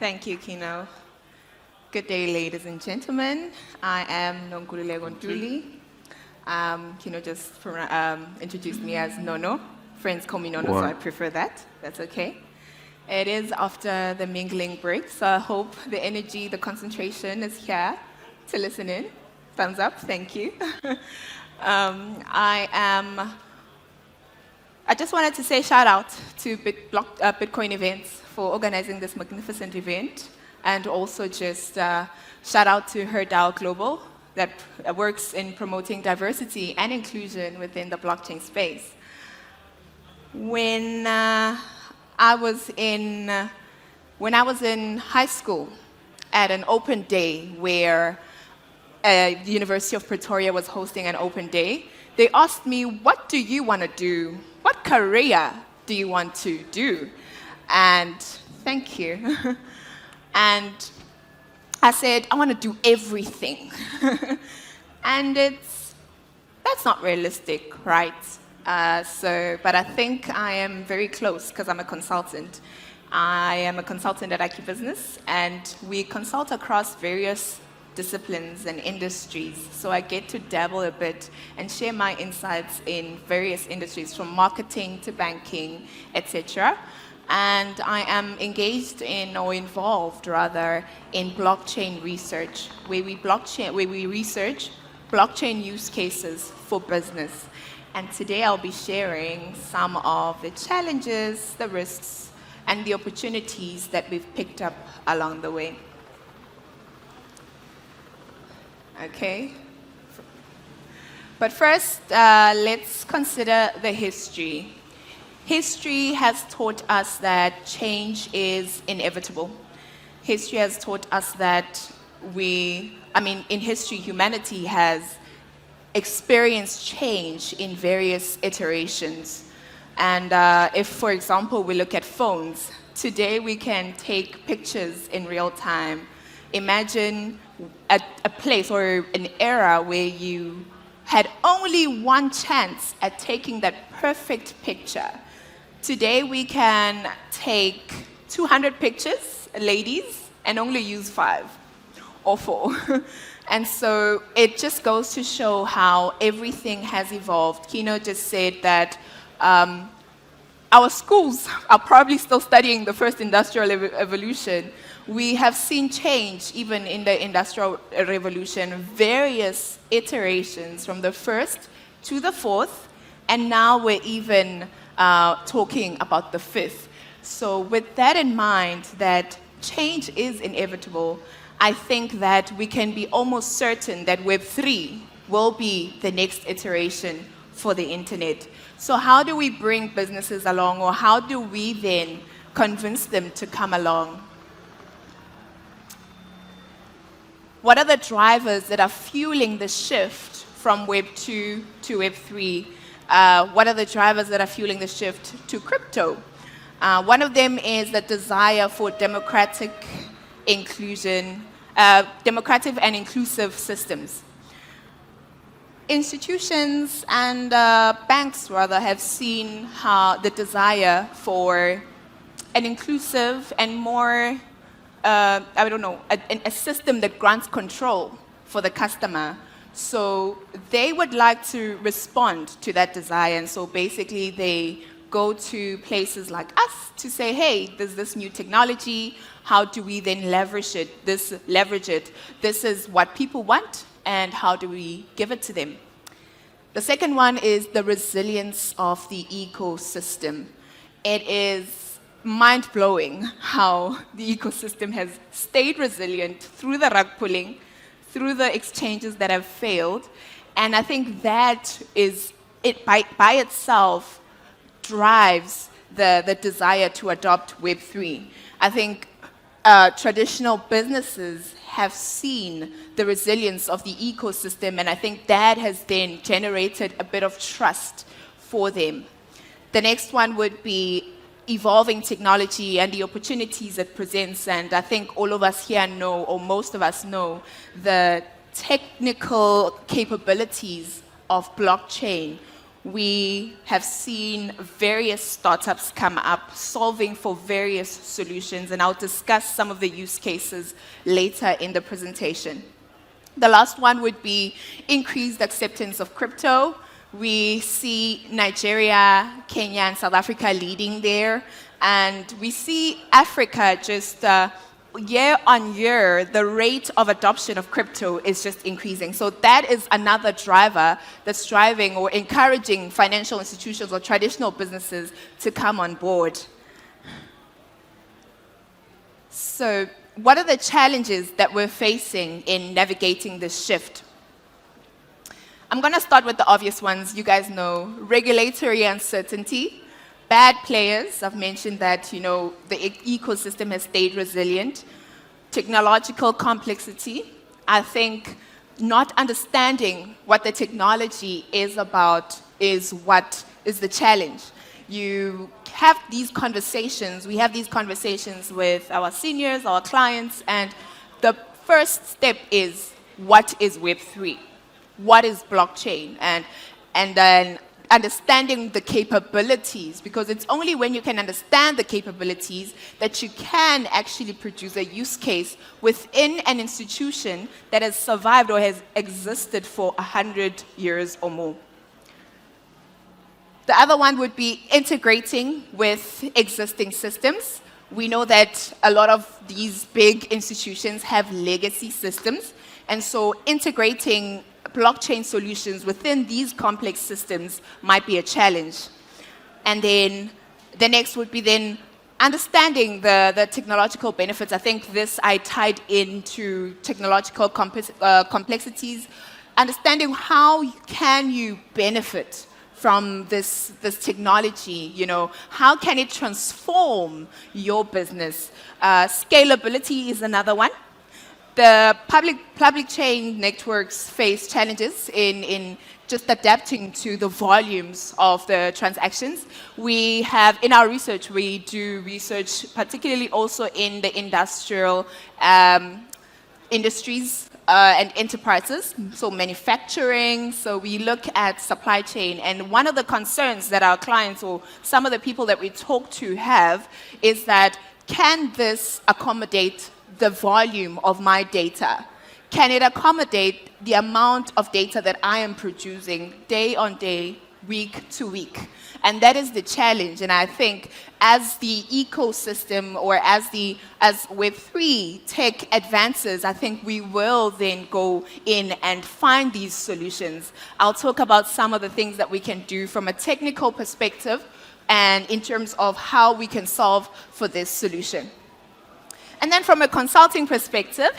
Thank you, Kino. Good day, ladies and gentlemen. I am Nonkululeko Ntuli. Kino just introduced me as Nono. Friends call me Nono, so I prefer that. That's okay. It is after the mingling break, so I hope the energy, the concentration is here to listen in. Thumbs up, thank you. I just wanted to say shout out to Bitcoin Events for organizing this magnificent event, and also just shout out to H.E.R Global that works in promoting diversity and inclusion within the blockchain space. When I was in high school at an open day where the University of Pretoria was hosting an open day, they asked me, what do you want to do? What career do you want to do? And thank you. And I said, I want to do everything. And that's not realistic, right? But I think I am very close because I'm a consultant. I am a consultant at IQbusiness, and we consult across various disciplines and industries. So I get to dabble a bit and share my insights in various industries, from marketing to banking, etc. And I am engaged in, or involved rather, in blockchain research, where we research blockchain use cases for business. And today I'll be sharing some of the challenges, the risks, and the opportunities that we've picked up along the way. Okay. But first, let's consider the history. History has taught us that change is inevitable. History has taught us that in history, humanity has experienced change in various iterations. And if, for example, we look at phones, today we can take pictures in real time. Imagine a place or an era where you had only one chance at taking that perfect picture. Today we can take 200 pictures, ladies, and only use 5 or 4. And so it just goes to show how everything has evolved. Kino just said that our schools are probably still studying the first industrial evolution. We have seen change even in the Industrial Revolution, various iterations from the first to the fourth, and now we're even talking about the fifth. So with that in mind, that change is inevitable, I think that we can be almost certain that Web 3 will be the next iteration for the internet. So how do we bring businesses along, or how do we then convince them to come along? What are the drivers that are fueling the shift from Web 2 to Web 3? What are the drivers that are fueling the shift to crypto? One of them is the desire for democratic inclusion, democratic and inclusive systems. Institutions and banks, rather, have seen how the desire for an inclusive and more a system that grants control for the customer. So they would like to respond to that desire, and so basically they go to places like us to say, hey, there's this new technology, how do we then leverage it? This is what people want, and how do we give it to them? The second one is the resilience of the ecosystem. It is mind-blowing how the ecosystem has stayed resilient through the rug pulling, through the exchanges that have failed, and I think that is it by itself drives the desire to adopt Web 3. I think traditional businesses have seen the resilience of the ecosystem, and I think that has then generated a bit of trust for them. The next one would be evolving technology and the opportunities it presents, and I think all of us here know, or most of us know, the technical capabilities of blockchain, we have seen various startups come up solving for various solutions, and I'll discuss some of the use cases later in the presentation. The last one would be increased acceptance of crypto. We see Nigeria, Kenya, and South Africa leading there, and we see Africa just year on year, the rate of adoption of crypto is just increasing. So that is another driver that's driving or encouraging financial institutions or traditional businesses to come on board. So what are the challenges that we're facing in navigating this shift? I'm going to start with the obvious ones. You guys know regulatory uncertainty, bad players. I've mentioned that, the ecosystem has stayed resilient. Technological complexity. I think not understanding what the technology is about is what is the challenge. You have these conversations, we have these conversations with our seniors, our clients, and the first step is, what is Web3? What is blockchain? And then understanding the capabilities, because it's only when you can understand the capabilities that you can actually produce a use case within an institution that has survived or has existed for 100 years or more. The other one would be integrating with existing systems. We know that a lot of these big institutions have legacy systems, and so integrating blockchain solutions within these complex systems might be a challenge. And then the next would be then understanding the technological benefits. I think this I tied into technological complexities. Understanding how can you benefit from this technology, how can it transform your business? Scalability is another one. The public chain networks face challenges in just adapting to the volumes of the transactions. We have, in our research, we do research particularly also in the industrial industries and enterprises, so manufacturing. So we look at supply chain, and one of the concerns that our clients or some of the people that we talk to have is that, can this accommodate the volume of my data? Can it accommodate the amount of data that I am producing day on day, week to week? And that is the challenge. And I think as the ecosystem or as Web3 tech advances, I think we will then go in and find these solutions. I'll talk about some of the things that we can do from a technical perspective and in terms of how we can solve for this solution. And then from a consulting perspective,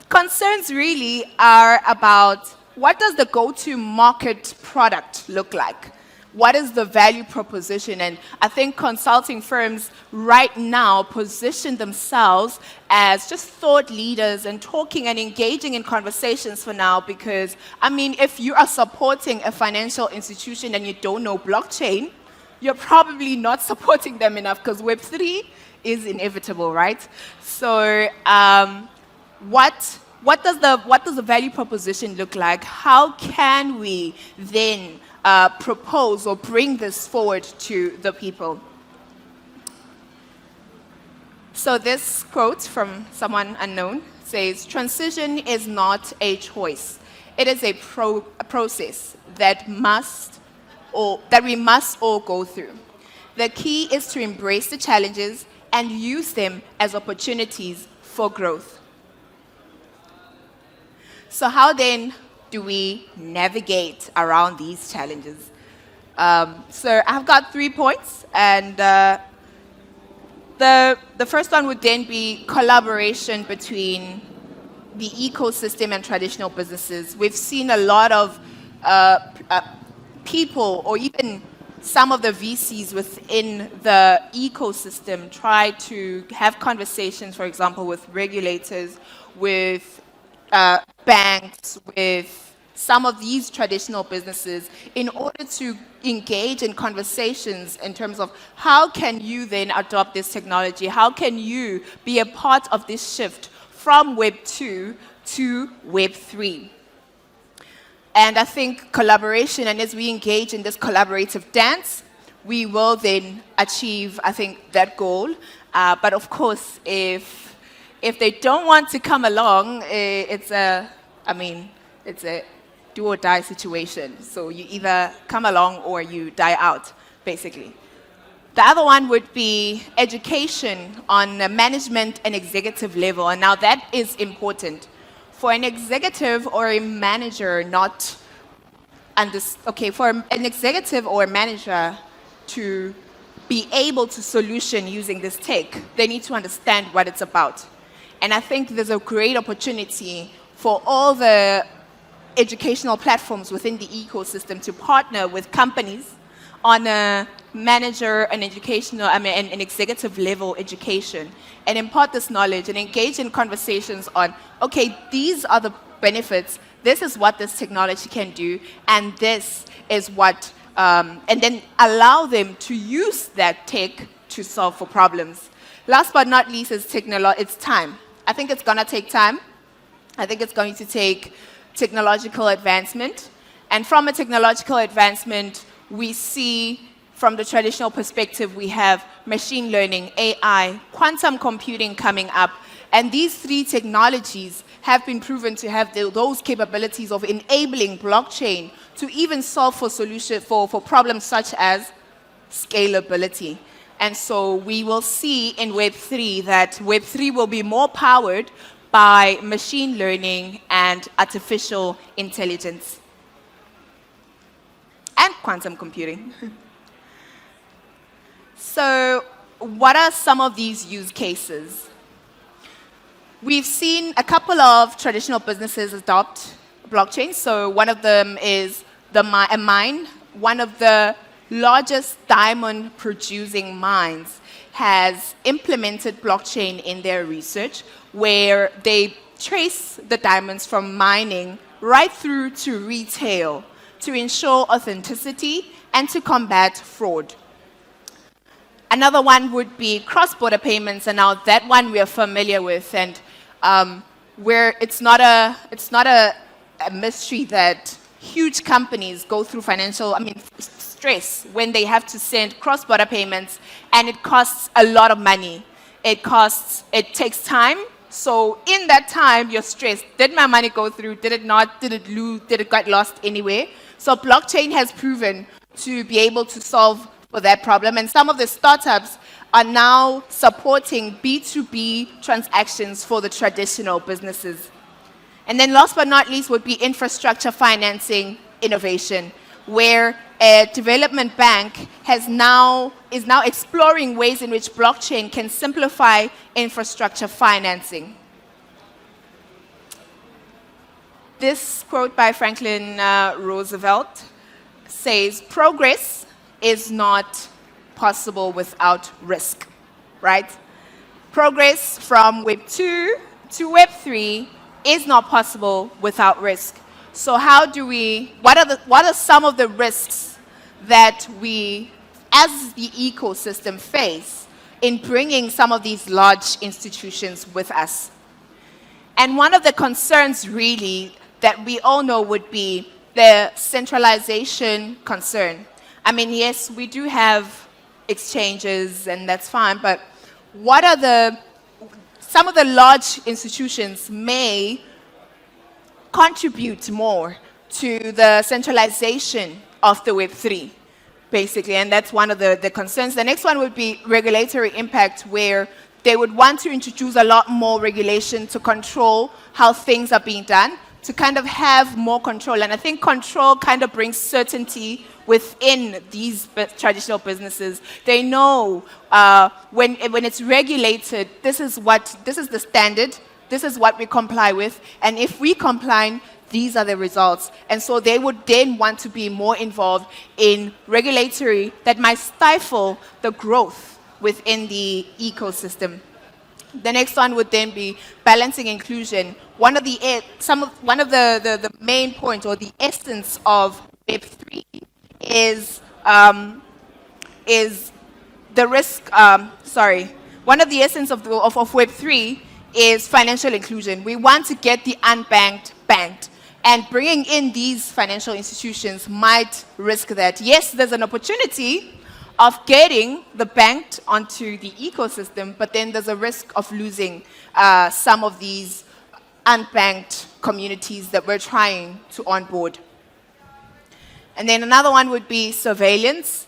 concerns really are about, what does the go-to-market product look like? What is the value proposition? And I think consulting firms right now position themselves as just thought leaders and talking and engaging in conversations for now, because, if you are supporting a financial institution and you don't know blockchain, you're probably not supporting them enough, because Web3 is inevitable, right? So what does the value proposition look like? How can we then propose or bring this forward to the people? So this quote from someone unknown says, "Transition is not a choice. It is a process that we must all go through. The key is to embrace the challenges and use them as opportunities for growth." So how then do we navigate around these challenges? So I've got 3 points, and the first one would then be collaboration between the ecosystem and traditional businesses. We've seen a lot of people, or even some of the VCs within the ecosystem, try to have conversations, for example, with regulators, with banks, with some of these traditional businesses, in order to engage in conversations in terms of how can you then adopt this technology? How can you be a part of this shift from Web 2 to Web 3? And I think collaboration, and as we engage in this collaborative dance, we will then achieve, I think, that goal. But of course, if they don't want to come along, it's a do or die situation. So you either come along or you die out, basically. The other one would be education on a management and executive level. And now that is important. For an executive or a manager for an executive or a manager to be able to solution using this tech, they need to understand what it's about. And I think there's a great opportunity for all the educational platforms within the ecosystem to partner with companies on a manager and an executive level education and impart this knowledge and engage in conversations on, okay, these are the benefits, this is what this technology can do, and this is what, and then allow them to use that tech to solve for problems. Last but not least is it's time. I think it's going to take time. I think it's going to take technological advancement. And from a technological advancement, we see from the traditional perspective, we have machine learning, AI, quantum computing coming up. And these three technologies have been proven to have those capabilities of enabling blockchain to even solve for problems such as scalability. And so we will see in Web3 that Web3 will be more powered by machine learning and artificial intelligence and quantum computing. So what are some of these use cases? We've seen a couple of traditional businesses adopt blockchain. So one of them is a mine. One of the largest diamond producing mines has implemented blockchain in their research, where they trace the diamonds from mining right through to retail to ensure authenticity and to combat fraud. Another one would be cross-border payments, and now that one we are familiar with, and where it's not a mystery that huge companies go through stress when they have to send cross-border payments, and it costs a lot of money. It takes time. So in that time, you're stressed. Did my money go through? Did it not? Did it lose? Did it get lost anywhere? So blockchain has proven to be able to solve for that problem. And some of the startups are now supporting B2B transactions for the traditional businesses. And then last but not least would be infrastructure financing innovation, where a development bank is now exploring ways in which blockchain can simplify infrastructure financing. This quote by Franklin Roosevelt says, "Progress is not possible without risk," right? Progress from Web 2 to Web 3 is not possible without risk. So what are some of the risks that we, as the ecosystem, face in bringing some of these large institutions with us? And one of the concerns really that we all know would be the centralization concern. I mean, yes, we do have exchanges, and that's fine, but some of the large institutions may contribute more to the centralization of the Web3, basically, and that's one of the concerns. The next one would be regulatory impact, where they would want to introduce a lot more regulation to control how things are being done, to kind of have more control. And I think control kind of brings certainty within these traditional businesses. They know when it's regulated, this is the standard, this is what we comply with, and if we comply, these are the results. And so they would then want to be more involved in regulatory that might stifle the growth within the ecosystem. The next one would then be balancing inclusion. One of the main points, or the essence of Web3 is the risk. One of the essence of Web3 is financial inclusion. We want to get the unbanked banked. And bringing in these financial institutions might risk that. Yes, there's an opportunity of getting the banked onto the ecosystem, but then there's a risk of losing some of these unbanked communities that we're trying to onboard. And then another one would be surveillance.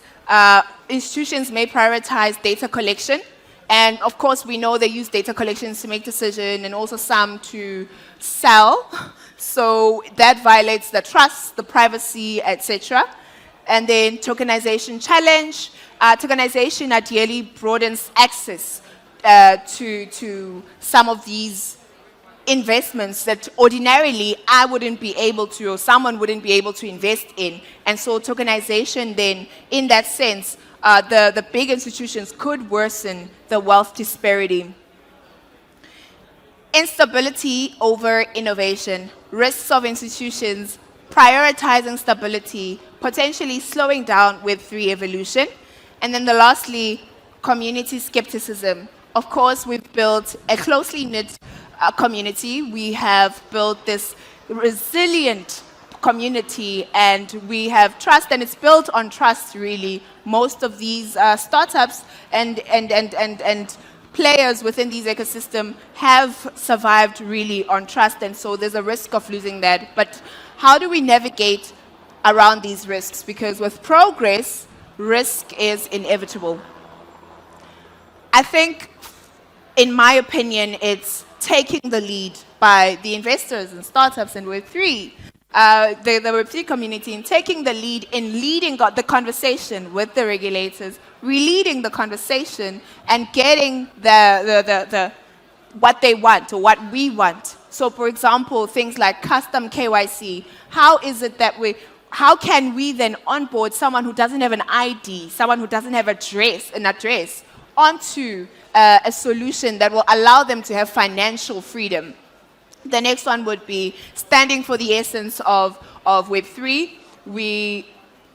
Institutions may prioritize data collection. And of course, we know they use data collections to make decisions and also some to sell. So that violates the trust, the privacy, etc. And then tokenization challenge. Tokenization ideally broadens access to some of these investments that ordinarily I wouldn't be able to, or someone wouldn't be able to invest in. And so tokenization then, in that sense, the big institutions could worsen the wealth disparity. Instability over innovation. Risks of institutions prioritizing stability, potentially slowing down Web3 evolution. And then lastly, community skepticism. Of course, we've built a closely knit community. We have built this resilient community, and we have trust, and it's built on trust, really. Most of these startups and players within these ecosystems have survived really on trust, and so there's a risk of losing that. But how do we navigate around these risks? Because with progress, risk is inevitable. I think, in my opinion, it's taking the lead by the investors and startups and Web3, the Web3 community, in taking the lead in leading the conversation with the regulators, re-leading the conversation, and getting what they want or what we want. So, for example, things like custom KYC. How can we then onboard someone who doesn't have an ID, someone who doesn't have an address, onto a solution that will allow them to have financial freedom? The next one would be standing for the essence of Web3.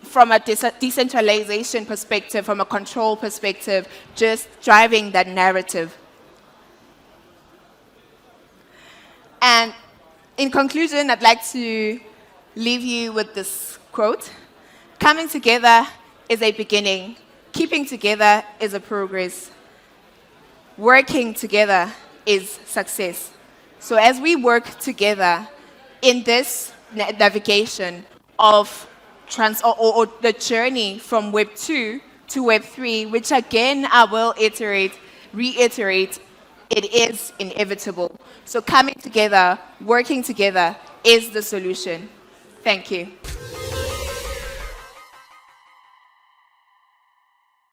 From a decentralization perspective, from a control perspective, just driving that narrative. And in conclusion, I'd like to leave you with this quote. Coming together is a beginning. Keeping together is a progress. Working together is success. So as we work together in this navigation of or the journey from Web 2 to Web 3, which again I will reiterate, it is inevitable. So coming together, working together is the solution. Thank you.